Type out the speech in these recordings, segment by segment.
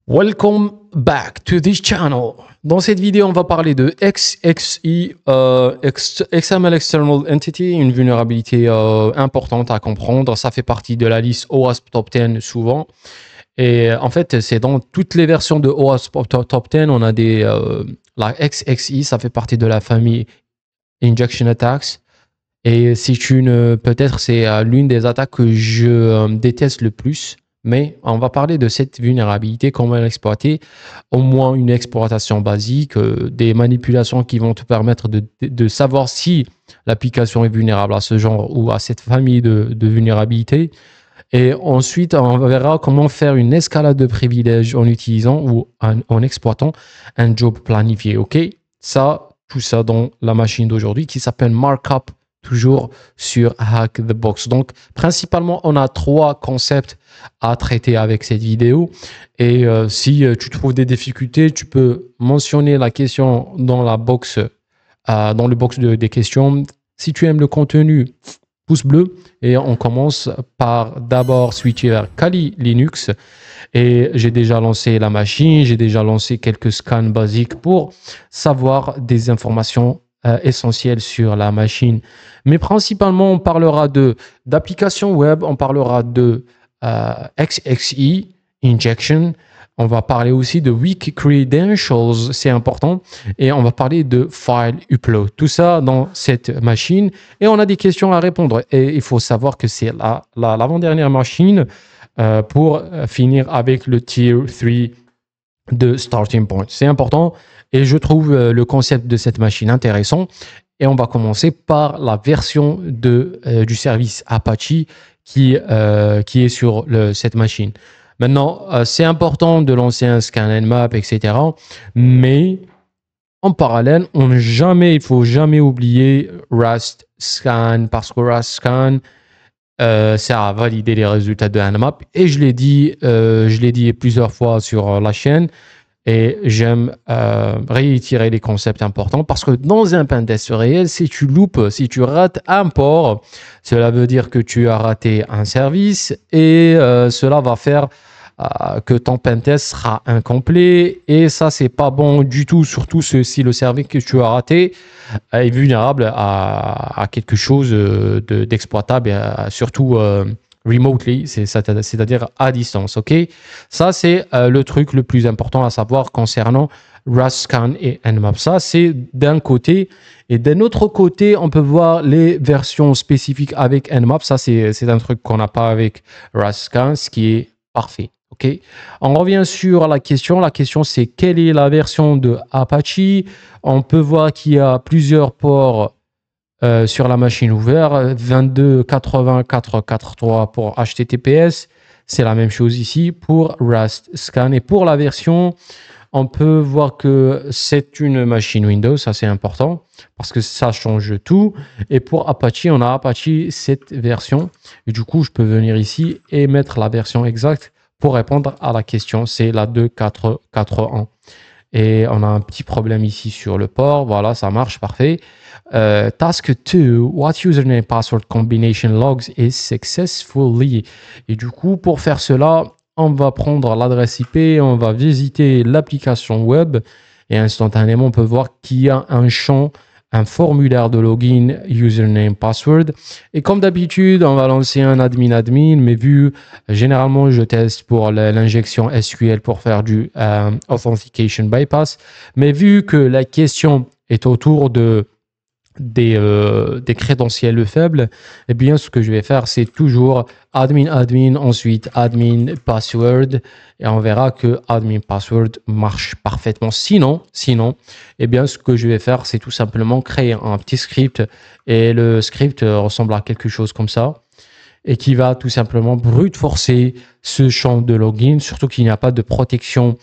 Welcome back to this channel. Dans cette vidéo, on va parler de XXI, XML External Entity, une vulnérabilité importante à comprendre. Ça fait partie de la liste OWASP Top 10 souvent. Et en fait, c'est dans toutes les versions de OWASP Top 10, on a la XXI, ça fait partie de la famille Injection Attacks. Et peut-être c'est l'une des attaques que je déteste le plus. Mais on va parler de cette vulnérabilité, comment l'exploiter, au moins une exploitation basique, des manipulations qui vont te permettre de savoir si l'application est vulnérable à ce genre ou à cette famille de vulnérabilités. Et ensuite, on verra comment faire une escalade de privilèges en utilisant ou en exploitant un job planifié. OK? Tout ça dans la machine d'aujourd'hui qui s'appelle Markup, toujours sur Hack the Box. Donc, principalement, on a 3 concepts à traiter avec cette vidéo. Et si tu trouves des difficultés, tu peux mentionner la question dans la box, dans le box des questions. Si tu aimes le contenu, pouce bleu. Et on commence par d'abord switcher vers Kali Linux. Et j'ai déjà lancé la machine, j'ai déjà lancé quelques scans basiques pour savoir des informations essentielles sur la machine. Mais principalement, on parlera d'applications web, on parlera de XXI, Injection. On va parler aussi de Weak Credentials, c'est important. Et on va parler de File Upload. Tout ça dans cette machine. Et on a des questions à répondre. Et il faut savoir que c'est l'avant-dernière machine pour finir avec le Tier 3 de Starting Point. C'est important. Et je trouve le concept de cette machine intéressant. Et on va commencer par la version du service Apache qui est sur cette machine. Maintenant, c'est important de lancer un scan Nmap, etc. Mais en parallèle, il ne faut jamais oublier Rust Scan, parce que Rust Scan sert à valider les résultats de Nmap. Et je l'ai dit plusieurs fois sur la chaîne. Et j'aime réitérer les concepts importants parce que dans un pentest réel, si tu rates un port, cela veut dire que tu as raté un service et cela va faire que ton pentest sera incomplet et ça, c'est pas bon du tout, surtout si le service que tu as raté est vulnérable à quelque chose d'exploitable, surtout remotely, c'est-à-dire à distance, ok? Ça, c'est le truc le plus important à savoir concernant Rust Scan et Nmap. Ça, c'est d'un côté. Et d'un autre côté, on peut voir les versions spécifiques avec Nmap. Ça, c'est un truc qu'on n'a pas avec Rust Scan, ce qui est parfait, ok? On revient sur la question. La question, c'est quelle est la version de Apache? On peut voir qu'il y a plusieurs ports sur la machine ouverte, 22.80.4.4.3 pour HTTPS. C'est la même chose ici pour Rust Scan. Et pour la version, on peut voir que c'est une machine Windows, ça c'est important, parce que ça change tout. Et pour Apache, on a Apache cette version. Et du coup, je peux venir ici et mettre la version exacte pour répondre à la question. C'est la 2.4.4.1. Et on a un petit problème ici sur le port. Voilà, ça marche, parfait. Task 2, what username password combination logs is successfully. Et du coup, pour faire cela, on va prendre l'adresse IP, on va visiter l'application web et instantanément, on peut voir qu'il y a un champ, un formulaire de login, username, password. Et comme d'habitude, on va lancer un admin, mais généralement, je teste pour l'injection SQL pour faire du authentication bypass. Mais vu que la question est autour des crédentiels faibles, eh bien, ce que je vais faire, c'est toujours admin, ensuite admin password, et on verra que admin password marche parfaitement. Sinon, eh bien, ce que je vais faire, c'est tout simplement créer un petit script, et le script ressemble à quelque chose comme ça, et qui va tout simplement brute forcer ce champ de login, surtout qu'il n'y a pas de protection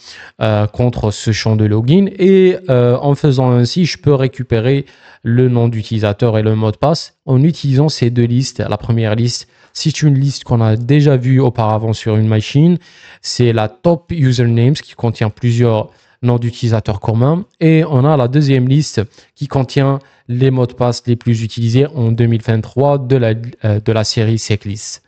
contre ce champ de login. Et en faisant ainsi, je peux récupérer le nom d'utilisateur et le mot de passe en utilisant ces deux listes. La première liste, c'est une liste qu'on a déjà vue auparavant sur une machine. C'est la top usernames qui contient plusieurs noms d'utilisateurs communs. Et on a la deuxième liste qui contient les mots de passe les plus utilisés en 2023 de la série Seclist.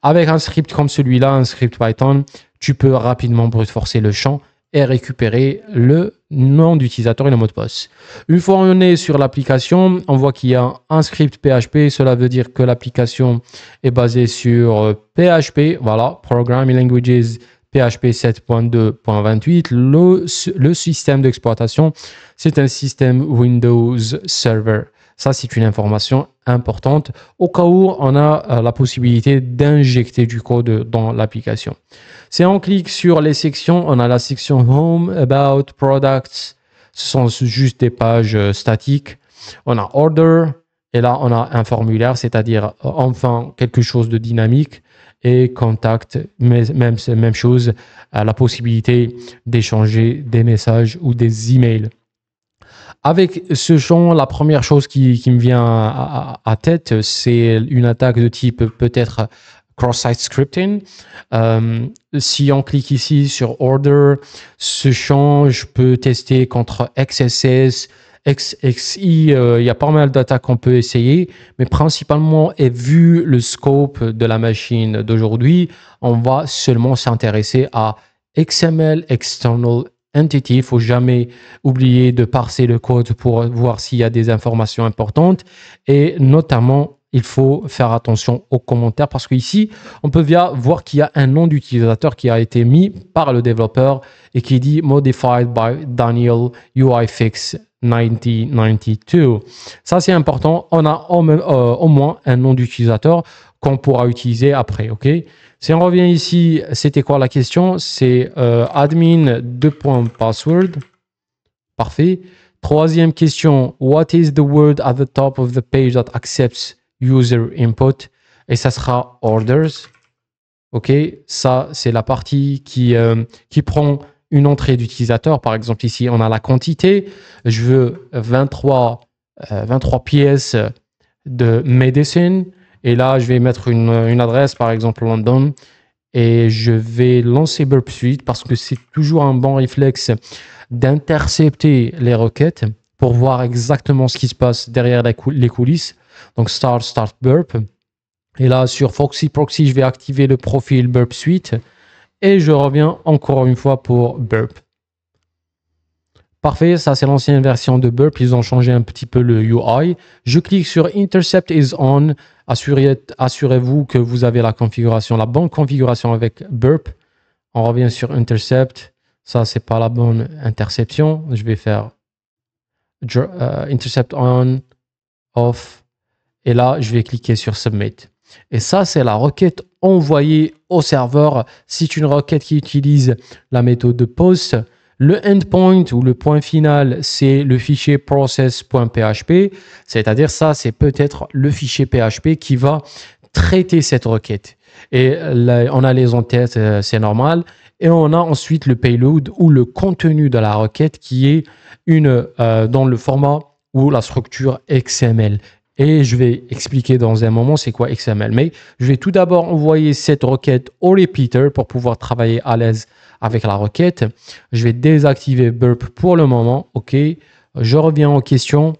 Avec un script comme celui-là, un script Python, tu peux rapidement brute forcer le champ et récupérer le nom d'utilisateur et le mot de passe. Une fois on est sur l'application, on voit qu'il y a un script PHP. Cela veut dire que l'application est basée sur PHP. Voilà, Programming Languages PHP 7.2.28. Le système d'exploitation, c'est un système Windows Server. Ça, c'est une information importante au cas où on a la possibilité d'injecter du code dans l'application. Si on clique sur les sections, on a la section Home, About, Products. Ce sont juste des pages statiques. On a Order, et là, on a un formulaire, c'est-à-dire enfin quelque chose de dynamique. Et Contact, même chose, la possibilité d'échanger des messages ou des emails. Avec ce champ, la première chose qui me vient à tête, c'est une attaque de type peut-être cross-site scripting. Si on clique ici sur Order, ce champ, je peux tester contre XSS, XXI. Il y a pas mal d'attaques qu'on peut essayer, mais principalement, et vu le scope de la machine d'aujourd'hui, on va seulement s'intéresser à XML External Entity. Il ne faut jamais oublier de parser le code pour voir s'il y a des informations importantes, et notamment il faut faire attention aux commentaires parce qu'ici on peut bien voir qu'il y a un nom d'utilisateur qui a été mis par le développeur et qui dit Modified by Daniel UIFix 1992. Ça c'est important, on a au moins un nom d'utilisateur qu'on pourra utiliser après. Ok, si on revient ici, c'était quoi la question? C'est admin 2.password. Parfait. Troisième question, what is the word at the top of the page that accepts user input? Et ça sera orders. Ok, ça c'est la partie qui prend une entrée d'utilisateur. Par exemple ici on a la quantité, je veux 23 pièces de medicine, et là je vais mettre une adresse, par exemple London, et je vais lancer Burp Suite parce que c'est toujours un bon réflexe d'intercepter les requêtes pour voir exactement ce qui se passe derrière les coulisses. Donc start burp, et là sur Foxy Proxy je vais activer le profil Burp Suite et je reviens encore une fois pour burp. Parfait, ça c'est l'ancienne version de burp, ils ont changé un petit peu le UI. Je clique sur Intercept is on. Assurez-vous que vous avez la bonne configuration avec burp. On revient sur Intercept. Ça c'est pas la bonne interception, je vais faire Intercept on, off, et là je vais cliquer sur Submit. Et ça c'est la requête envoyée au serveur. C'est une requête qui utilise la méthode de POST. Le endpoint ou le point final, c'est le fichier process.php, c'est-à-dire ça c'est peut-être le fichier PHP qui va traiter cette requête. Et là, on a les en-tête, c'est normal. Et on a ensuite le payload ou le contenu de la requête qui est dans le format ou la structure XML. Et je vais expliquer dans un moment c'est quoi XML. Mais je vais tout d'abord envoyer cette requête au repeater pour pouvoir travailler à l'aise avec la requête. Je vais désactiver burp pour le moment. OK. Je reviens aux questions.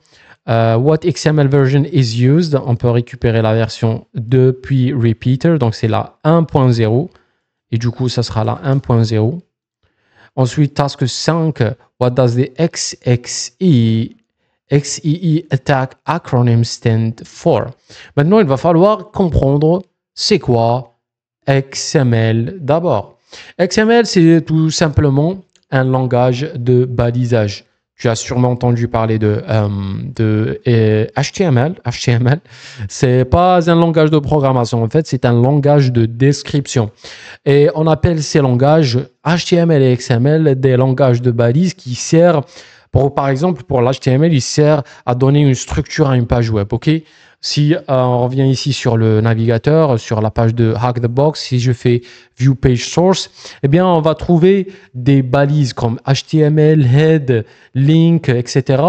What XML version is used? On peut récupérer la version depuis repeater. Donc c'est la 1.0. Et du coup, ça sera la 1.0. Ensuite, task 5. What does the XXI attack acronym stand for? Maintenant, il va falloir comprendre c'est quoi XML d'abord. XML, c'est tout simplement un langage de balisage. Tu as sûrement entendu parler de HTML. HTML, c'est pas un langage de programmation. En fait, c'est un langage de description. Et on appelle ces langages HTML et XML des langages de balises qui servent par exemple, pour l'HTML, il sert à donner une structure à une page web. Ok, si on revient ici sur le navigateur, sur la page de Hack the Box, si je fais View Page Source, eh bien, on va trouver des balises comme HTML, Head, Link, etc.,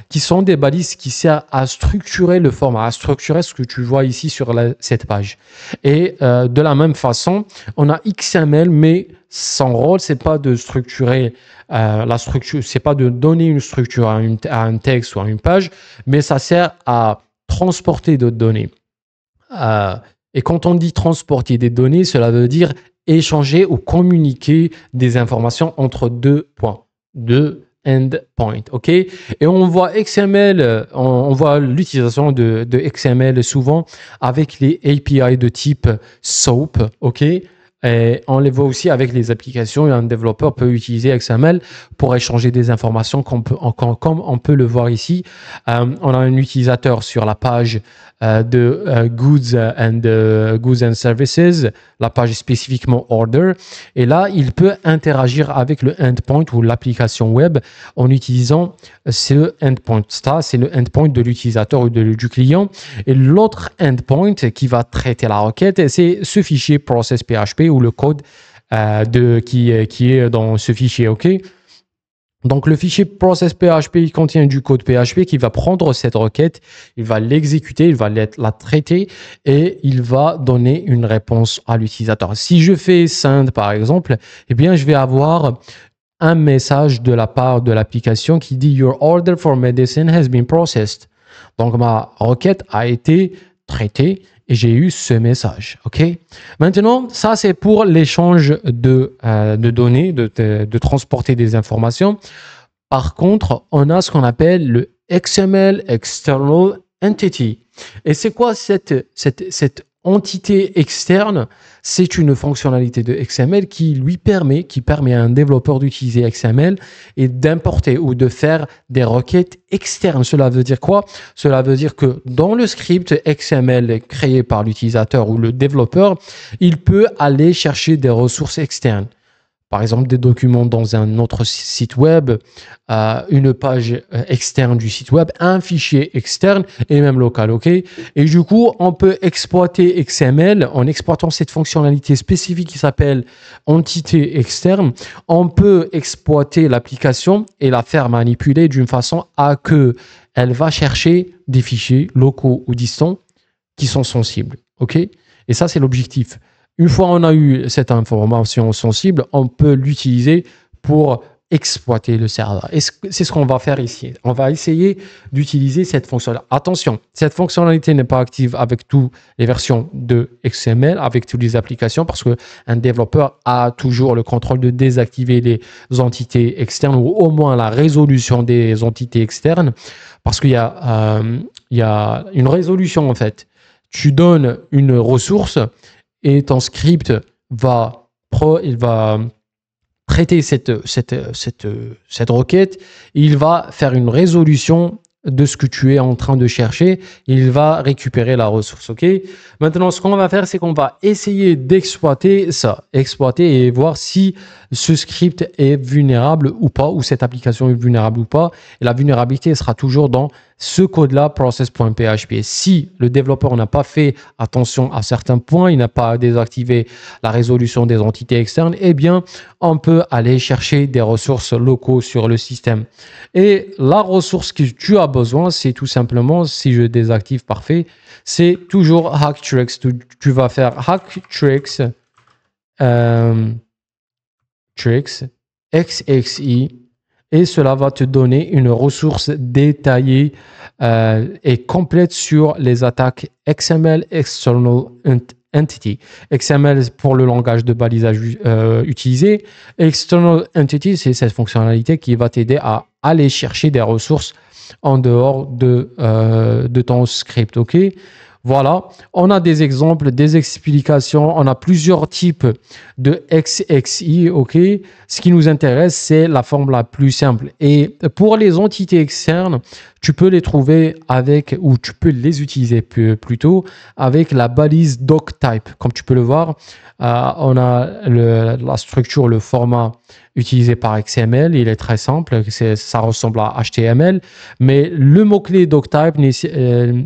qui sont des balises qui servent à structurer le format, à structurer ce que tu vois ici sur cette page. Et de la même façon, on a XML, mais son rôle, c'est pas de structurer la structure, c'est pas de donner une structure à un texte ou à une page, mais ça sert à transporter d'autres données. Et quand on dit transporter des données, cela veut dire échanger ou communiquer des informations entre deux points, deux endpoints, ok? Et on voit XML, on voit l'utilisation de XML souvent avec les API de type SOAP, ok? Et on les voit aussi avec les applications et un développeur peut utiliser XML pour échanger des informations comme on peut le voir ici. On a un utilisateur sur la page de Goods and Services, la page spécifiquement Order. Et là, il peut interagir avec le endpoint ou l'application web en utilisant ce endpoint. Ça, c'est le endpoint de l'utilisateur ou du client. Et l'autre endpoint qui va traiter la requête, c'est ce fichier process.php ou le code qui est dans ce fichier, ok? Donc, le fichier process.php, il contient du code PHP qui va prendre cette requête, il va l'exécuter, il va la traiter et il va donner une réponse à l'utilisateur. Si je fais send, par exemple, eh bien, je vais avoir un message de la part de l'application qui dit « Your order for medicine has been processed ». Donc, ma requête a été traitée et j'ai eu ce message. Ok. Maintenant, ça, c'est pour l'échange de données, de transporter des informations. Par contre, on a ce qu'on appelle le XML External Entity. Et c'est quoi cette entité externe? C'est une fonctionnalité de XML qui permet à un développeur d'utiliser XML et d'importer ou de faire des requêtes externes. Cela veut dire quoi? Cela veut dire que dans le script XML créé par l'utilisateur ou le développeur, il peut aller chercher des ressources externes. Par exemple, des documents dans un autre site web, une page externe du site web, un fichier externe et même local, ok? Et du coup, on peut exploiter XML en exploitant cette fonctionnalité spécifique qui s'appelle entité externe. On peut exploiter l'application et la faire manipuler d'une façon à que elle va chercher des fichiers locaux ou distants qui sont sensibles, ok? Et ça, c'est l'objectif. Une fois on a eu cette information sensible, on peut l'utiliser pour exploiter le serveur. Et c'est ce qu'on va faire ici. On va essayer d'utiliser cette fonctionnalité. Attention, cette fonctionnalité n'est pas active avec toutes les versions de XML, avec toutes les applications, parce qu'un développeur a toujours le contrôle de désactiver les entités externes ou au moins la résolution des entités externes, parce qu'il y a une résolution en fait. Tu donnes une ressource et ton script va traiter cette requête, il va faire une résolution de ce que tu es en train de chercher, il va récupérer la ressource, ok? Maintenant, ce qu'on va faire, c'est qu'on va essayer d'exploiter ça, exploiter et voir si ce script est vulnérable ou pas, ou cette application est vulnérable ou pas. Et la vulnérabilité sera toujours dans ce code-là, process.php. Si le développeur n'a pas fait attention à certains points, il n'a pas désactivé la résolution des entités externes, eh bien, on peut aller chercher des ressources locaux sur le système. Et la ressource que tu as besoin, c'est tout simplement, si je désactive parfait, c'est toujours Hacktricks. Tu vas faire Hacktricks XXI et cela va te donner une ressource détaillée et complète sur les attaques XML External Entity. XML pour le langage de balisage utilisé. External Entity, c'est cette fonctionnalité qui va t'aider à aller chercher des ressources en dehors de ton script. Ok? Voilà, on a des exemples, des explications, on a plusieurs types de XXI, ok? Ce qui nous intéresse, c'est la forme la plus simple. Et pour les entités externes, tu peux les trouver avec, ou tu peux les utiliser plutôt avec la balise doctype. Comme tu peux le voir, on a la structure, le format utilisé par XML. Il est très simple, ça ressemble à HTML. Mais le mot-clé doctype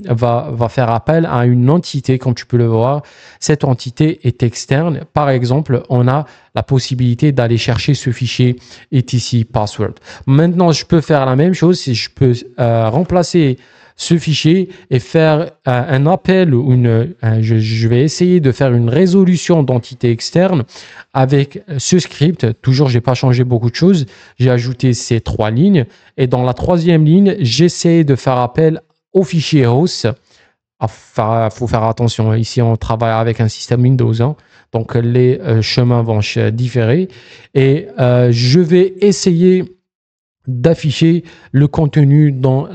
va faire appel à une entité, comme tu peux le voir. Cette entité est externe. Par exemple, on a la possibilité d'aller chercher ce fichier etc password. Maintenant, je peux faire la même chose si je peux remplacer ce fichier et faire un appel ou je vais essayer de faire une résolution d'entité externe avec ce script. Toujours, j'ai pas changé beaucoup de choses. J'ai ajouté ces 3 lignes et dans la 3e ligne, j'essaie de faire appel au fichier host. Faut faire attention. Ici, on travaille avec un système Windows. Hein. Donc, les chemins vont différer. Et je vais essayer d'afficher le contenu dans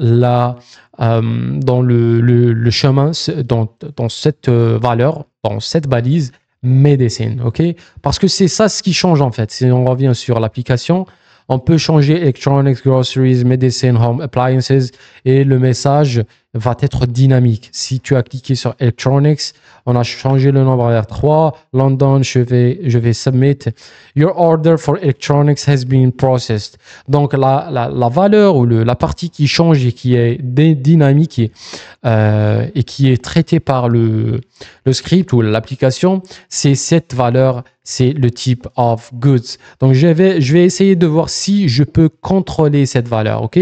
dans le chemin, dans cette valeur, dans cette balise medicine, ok? Parce que c'est ça ce qui change en fait. Si on revient sur l'application, on peut changer electronics, groceries, medicine, home appliances et le message va être dynamique. Si tu as cliqué sur electronics, on a changé le nombre vers 3. London, je vais submit. Your order for electronics has been processed. Donc, la valeur ou la partie qui change et qui est dynamique et qui est traitée par le script ou l'application, c'est cette valeur, c'est le type of goods. Donc, je vais essayer de voir si je peux contrôler cette valeur. OK?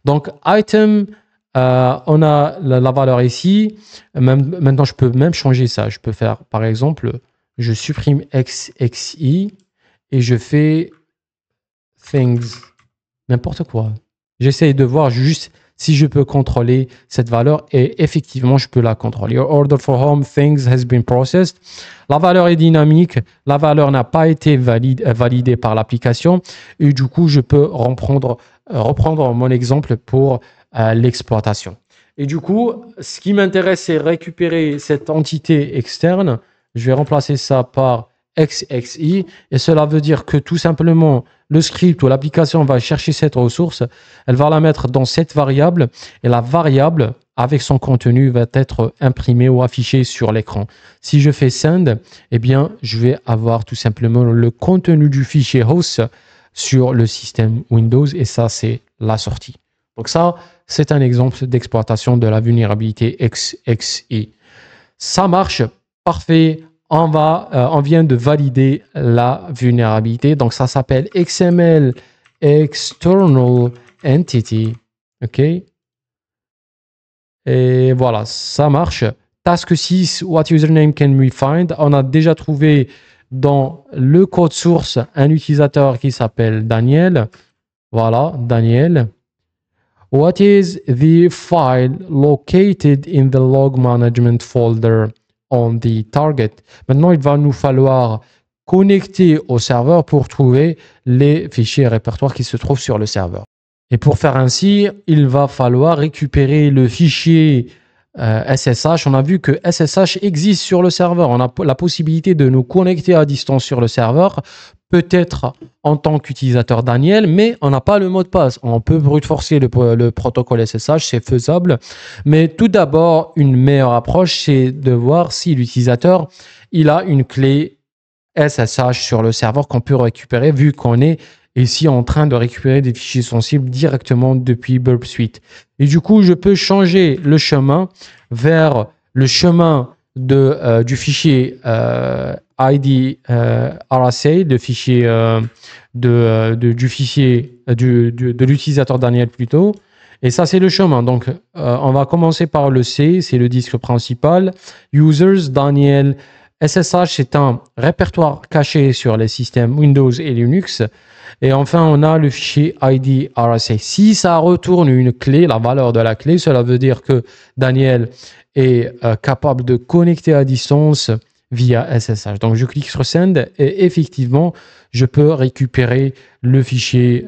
Donc, item, on a la valeur ici. Maintenant, je peux même changer ça. Je peux faire, par exemple, je supprime XXI et je fais things, n'importe quoi. J'essaye de voir juste si je peux contrôler cette valeur et effectivement, je peux la contrôler. Your order for home things has been processed. La valeur est dynamique. La valeur n'a pas été validée par l'application et du coup, je peux reprendre mon exemple pour l'exploitation. Et du coup, ce qui m'intéresse, c'est récupérer cette entité externe. Je vais remplacer ça par XXI et cela veut dire que tout simplement, le script ou l'application va chercher cette ressource, elle va la mettre dans cette variable et la variable avec son contenu va être imprimée ou affichée sur l'écran. Si je fais send, eh bien, je vais avoir tout simplement le contenu du fichier host sur le système Windows et ça, c'est la sortie. Donc ça, c'est un exemple d'exploitation de la vulnérabilité XXI. Ça marche, parfait. On vient de valider la vulnérabilité. Donc, ça s'appelle XML External Entity. OK? Et voilà, ça marche. Task 6, what username can we find? On a déjà trouvé dans le code source un utilisateur qui s'appelle Daniel. Voilà, Daniel. What is the file located in the log management folder on the target? Maintenant, il va nous falloir connecter au serveur pour trouver les fichiers et répertoires qui se trouvent sur le serveur. Et pour faire ainsi, il va falloir récupérer le fichier SSH. On a vu que SSH existe sur le serveur. On a la possibilité de nous connecter à distance sur le serveur, peut-être en tant qu'utilisateur Daniel, mais on n'a pas le mot de passe. On peut brute forcer le protocole SSH, c'est faisable. Mais tout d'abord, une meilleure approche, c'est de voir si l'utilisateur il a une clé SSH sur le serveur qu'on peut récupérer, vu qu'on est ici en train de récupérer des fichiers sensibles directement depuis Burp Suite. Et du coup, je peux changer le chemin vers le chemin du fichier ID RSA, le fichier du fichier de l'utilisateur Daniel plutôt. Et ça, c'est le chemin. Donc, on va commencer par le C, c'est le disque principal. Users, Daniel. SSH, c'est un répertoire caché sur les systèmes Windows et Linux. Et enfin, on a le fichier ID RSA. Si ça retourne une clé, la valeur de la clé, cela veut dire que Daniel est capable de connecter à distance via SSH. Donc, je clique sur Send et effectivement, je peux récupérer le fichier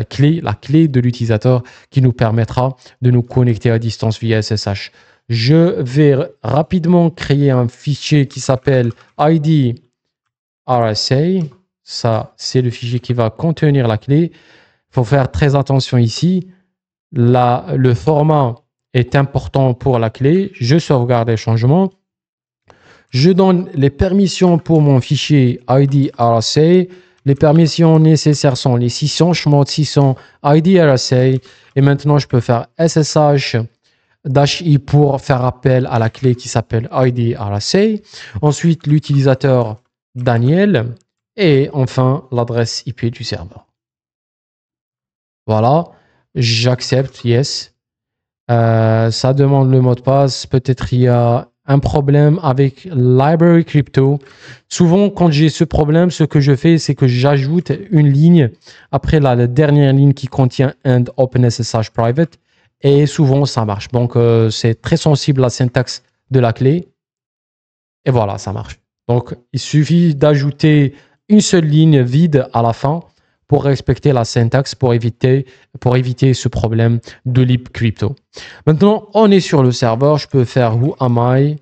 clé, la clé de l'utilisateur qui nous permettra de nous connecter à distance via SSH. Je vais rapidement créer un fichier qui s'appelle ID RSA. Ça, c'est le fichier qui va contenir la clé. Il faut faire très attention ici. Le format est important pour la clé. Je sauvegarde les changements. Je donne les permissions pour mon fichier ID RSA. Les permissions nécessaires sont les 600. Je monte 600 ID RSA. Et maintenant, je peux faire SSH -i pour faire appel à la clé qui s'appelle ID RSA. Ensuite, l'utilisateur Daniel. Et enfin, l'adresse IP du serveur. Voilà. J'accepte, yes. Ça demande le mot de passe. Peut-être il y a un problème avec Library Crypto. Souvent, quand j'ai ce problème, ce que je fais, c'est que j'ajoute une ligne après la dernière ligne qui contient and OpenSSH private. Et souvent, ça marche. Donc, c'est très sensible à la syntaxe de la clé. Et voilà, ça marche. Donc, il suffit d'ajouter une seule ligne vide à la fin pour respecter la syntaxe, pour éviter ce problème de lib crypto. Maintenant, on est sur le serveur. Je peux faire who am I.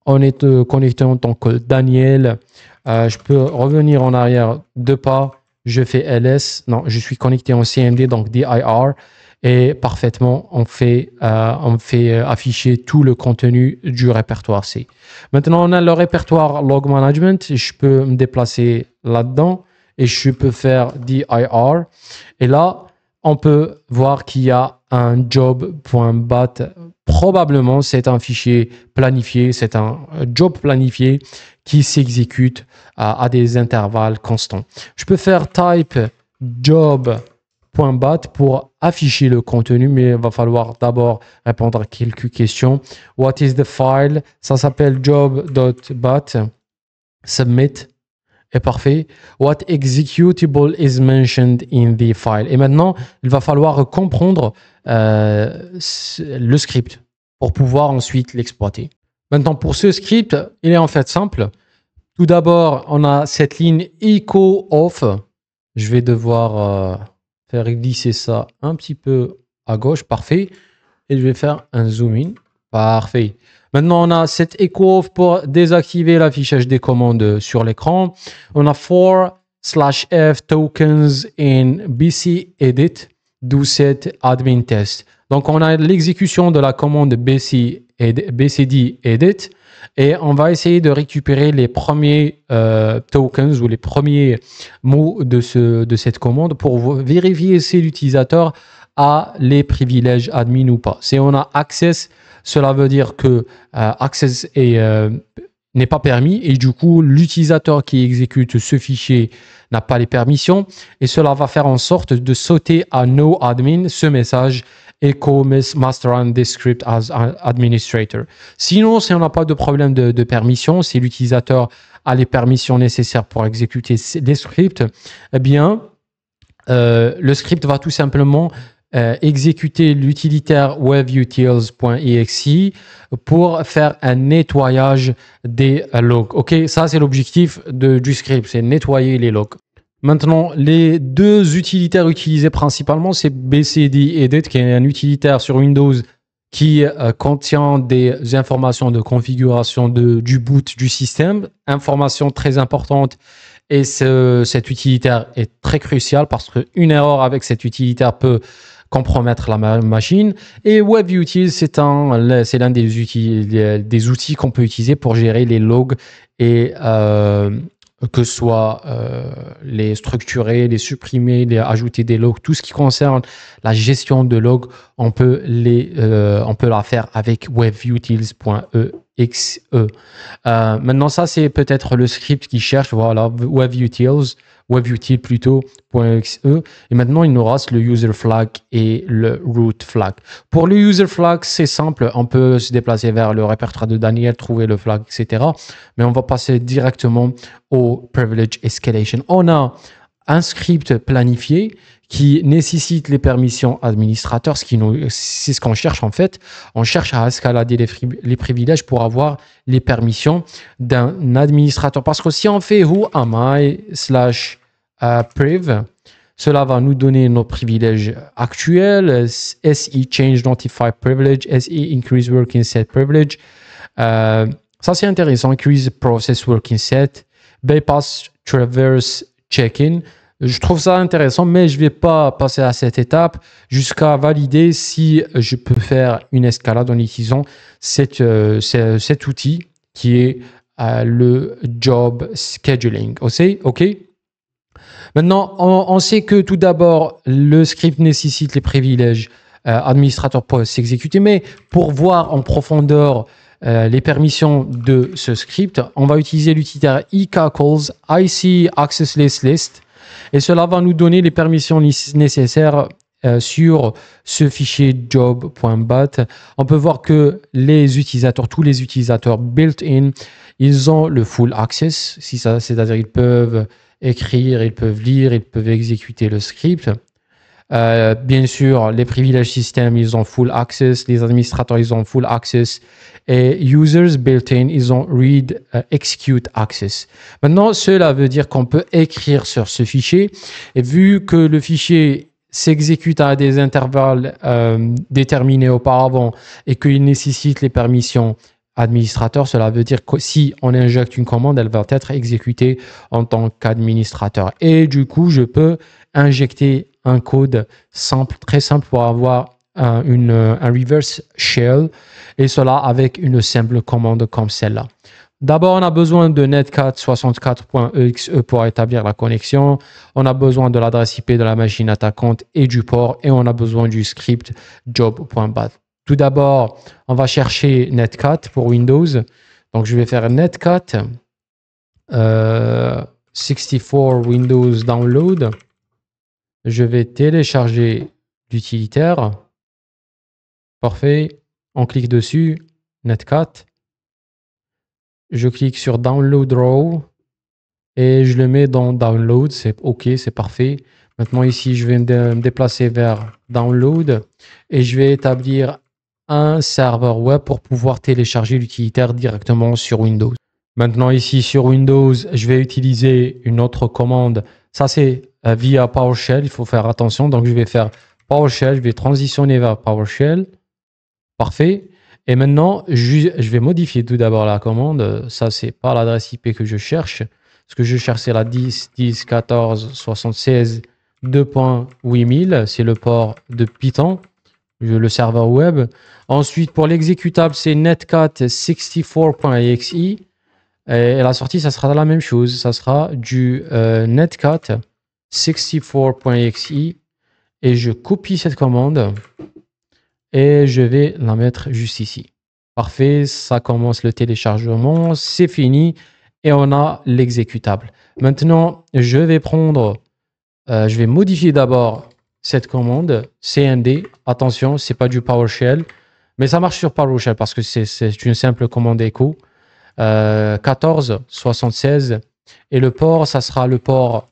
On est connecté en tant que Daniel. Je peux revenir en arrière 2 pas. Je fais ls. Non, je suis connecté en CMD, donc dir. Et parfaitement, on fait afficher tout le contenu du répertoire C. Maintenant, on a le répertoire log management. Je peux me déplacer là-dedans et je peux faire dir. Et là, on peut voir qu'il y a un job.bat. Probablement, c'est un fichier planifié, c'est un job planifié qui s'exécute à des intervalles constants. Je peux faire type job.bat pour afficher le contenu, mais il va falloir d'abord répondre à quelques questions. What is the file? Ça s'appelle job.bat. Submit. est parfait. What executable is mentioned in the file. Et maintenant, il va falloir comprendre le script pour pouvoir ensuite l'exploiter. Maintenant, pour ce script, il est en fait simple. Tout d'abord, on a cette ligne echo off. Je vais devoir faire glisser ça un petit peu à gauche. Parfait. Et je vais faire un zoom in. Parfait. Maintenant, on a cette echo off pour désactiver l'affichage des commandes sur l'écran. On a for/f tokens in bc edit do set admin test. Donc, on a l'exécution de la commande bcd edit et on va essayer de récupérer les premiers tokens ou les premiers mots de cette commande pour vérifier si l'utilisateur a les privilèges admin ou pas. Si on a access, cela veut dire que access n'est pas permis et du coup, l'utilisateur qui exécute ce fichier n'a pas les permissions et cela va faire en sorte de sauter à no admin ce message echo must run this script as administrator. Sinon, si on n'a pas de problème de permission, si l'utilisateur a les permissions nécessaires pour exécuter les scripts, eh bien, le script va tout simplement exécuter l'utilitaire webutils.exe pour faire un nettoyage des logs. Ok, ça c'est l'objectif du script, c'est nettoyer les logs. Maintenant, les deux utilitaires utilisés principalement, c'est bcd-edit, qui est un utilitaire sur Windows qui contient des informations de configuration du boot du système, informations très importantes. Et cet utilitaire est très crucial parce qu'une erreur avec cet utilitaire peut compromettre la machine. Et WebUtils, c'est l'un des outils qu'on peut utiliser pour gérer les logs et que ce soit les structurer, les supprimer, les ajouter des logs, tout ce qui concerne la gestion de logs, on peut la faire avec webutils.exe. Maintenant, ça, c'est peut-être le script qui cherche, voilà, webutil plutôt, .exe. Et maintenant, il nous reste le user flag et le root flag. Pour le user flag, c'est simple. On peut se déplacer vers le répertoire de Daniel, trouver le flag, etc. Mais on va passer directement au privilege escalation. On a un script planifié qui nécessite les permissions administrateurs. C'est ce qu'on cherche en fait. On cherche à escalader les privilèges pour avoir les permissions d'un administrateur. Parce que si on fait who am I /priv, cela va nous donner nos privilèges actuels. SE change notify privilege, SE increase working set privilege. Ça c'est intéressant. Increase process working set, bypass traverse check-in. Je trouve ça intéressant, mais je ne vais pas passer à cette étape jusqu'à valider si je peux faire une escalade en utilisant cet outil qui est le job scheduling. OK? Maintenant, on sait que tout d'abord, le script nécessite les privilèges administrateurs pour s'exécuter, mais pour voir en profondeur les permissions de ce script, on va utiliser l'utilitaire icalls IC access list. Et cela va nous donner les permissions nécessaires sur ce fichier job.bat. On peut voir que tous les utilisateurs built-in, ils ont le full access, c'est-à-dire ils peuvent écrire, ils peuvent lire, ils peuvent exécuter le script. Bien sûr, les privilèges système, ils ont full access. Les administrateurs, ils ont full access. Et users built-in, ils ont read execute access. Maintenant, cela veut dire qu'on peut écrire sur ce fichier. Et vu que le fichier s'exécute à des intervalles déterminés auparavant et qu'il nécessite les permissions administrateur, cela veut dire que si on injecte une commande, elle va être exécutée en tant qu'administrateur. Et du coup, je peux injecter un code simple, très simple pour avoir un reverse shell, et cela avec une simple commande comme celle-là. D'abord, on a besoin de netcat64.exe pour établir la connexion. On a besoin de l'adresse IP de la machine attaquante et du port. Et on a besoin du script job.bat. Tout d'abord, on va chercher netcat pour Windows. Donc, je vais faire netcat 64 Windows Download. Je vais télécharger l'utilitaire. Parfait. On clique dessus. Netcat. Je clique sur Download Raw et je le mets dans Download. C'est OK, c'est parfait. Maintenant, ici, je vais me déplacer vers Download et je vais établir un serveur web pour pouvoir télécharger l'utilitaire directement sur Windows. Maintenant, ici, sur Windows, je vais utiliser une autre commande. Ça, c'est via PowerShell. Il faut faire attention. Donc, je vais faire PowerShell. Je vais transitionner vers PowerShell. Parfait. Et maintenant, je vais modifier tout d'abord la commande. Ça, c'est pas l'adresse IP que je cherche. Ce que je cherche, c'est la 10.10.14.76 2.8000. C'est le port de Python, le serveur web. Ensuite, pour l'exécutable, c'est netcat64.exe. Et la sortie, ça sera la même chose. Ça sera du netcat64.exe. Et je copie cette commande. Et je vais la mettre juste ici. Parfait, ça commence le téléchargement, c'est fini et on a l'exécutable. Maintenant, je vais modifier d'abord cette commande cmd. Attention, c'est pas du PowerShell, mais ça marche sur PowerShell parce que c'est une simple commande echo. 14.76 et le port, ça sera le port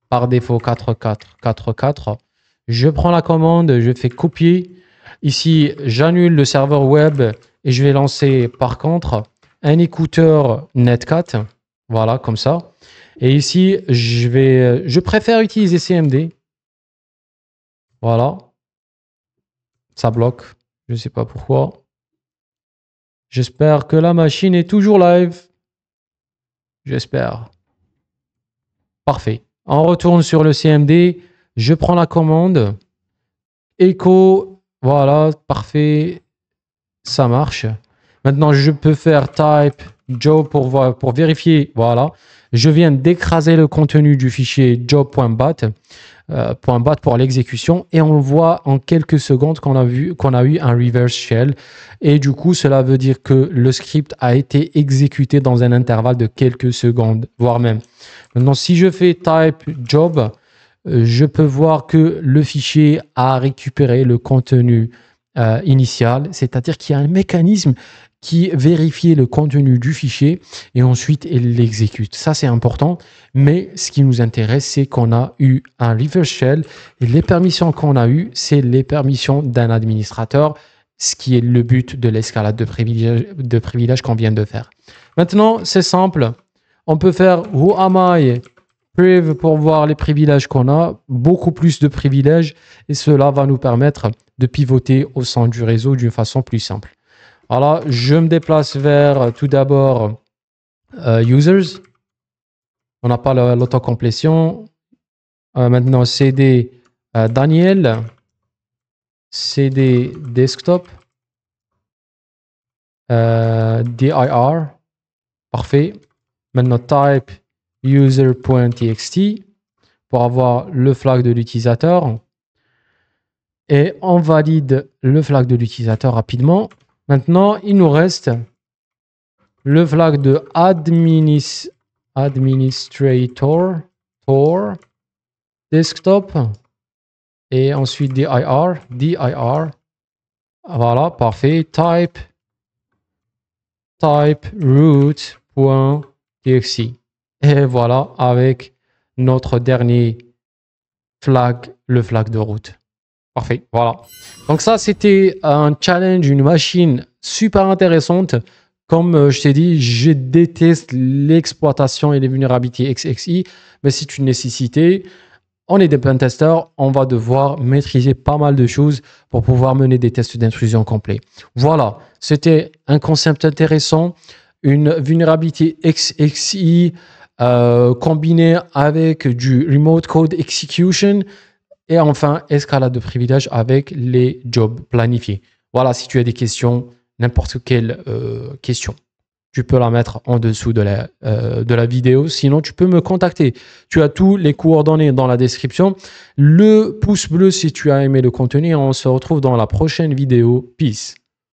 par défaut 4444. Je prends la commande, je fais copier. Ici, j'annule le serveur web et je vais lancer par contre un écouteur netcat. Voilà, comme ça. Et ici, je préfère utiliser cmd. Voilà. Ça bloque. Je ne sais pas pourquoi. J'espère que la machine est toujours live. J'espère. Parfait. On retourne sur le cmd. Je prends la commande. Echo. Voilà, parfait, ça marche. Maintenant, je peux faire type job pour vérifier. Voilà, je viens d'écraser le contenu du fichier job.bat pour l'exécution et on voit en quelques secondes qu'on a eu un reverse shell et du coup, cela veut dire que le script a été exécuté dans un intervalle de quelques secondes, voire même. Maintenant, si je fais type job, je peux voir que le fichier a récupéré le contenu initial, c'est-à-dire qu'il y a un mécanisme qui vérifie le contenu du fichier et ensuite il l'exécute. Ça, c'est important, mais ce qui nous intéresse, c'est qu'on a eu un reverse shell et les permissions qu'on a eues, c'est les permissions d'un administrateur, ce qui est le but de l'escalade de privilèges qu'on vient de faire. Maintenant, c'est simple. On peut faire who am I priv pour voir les privilèges qu'on a, beaucoup plus de privilèges, et cela va nous permettre de pivoter au sein du réseau d'une façon plus simple. Alors, je me déplace vers tout d'abord users. On n'a pas l'autocomplétion. Maintenant, cd Daniel, cd desktop, dir, parfait. Maintenant, type user.txt pour avoir le flag de l'utilisateur. Et on valide le flag de l'utilisateur rapidement. Maintenant, il nous reste le flag de administrator for desktop et ensuite dir. Voilà, parfait. Type root.txt. Et voilà, avec notre dernier le flag de route. Parfait, voilà. Donc ça, c'était un challenge, une machine super intéressante. Comme je t'ai dit, je déteste l'exploitation et les vulnérabilités XXI, mais c'est une nécessité. On est des pentesters, on va devoir maîtriser pas mal de choses pour pouvoir mener des tests d'intrusion complets. Voilà, c'était un concept intéressant, une vulnérabilité XXI combinée avec du remote code execution et enfin escalade de privilèges avec les jobs planifiés. Voilà, si tu as des questions, n'importe quelle question, tu peux la mettre en dessous de la vidéo. Sinon, tu peux me contacter. Tu as tous les coordonnées dans la description. Le pouce bleu si tu as aimé le contenu. On se retrouve dans la prochaine vidéo. Peace.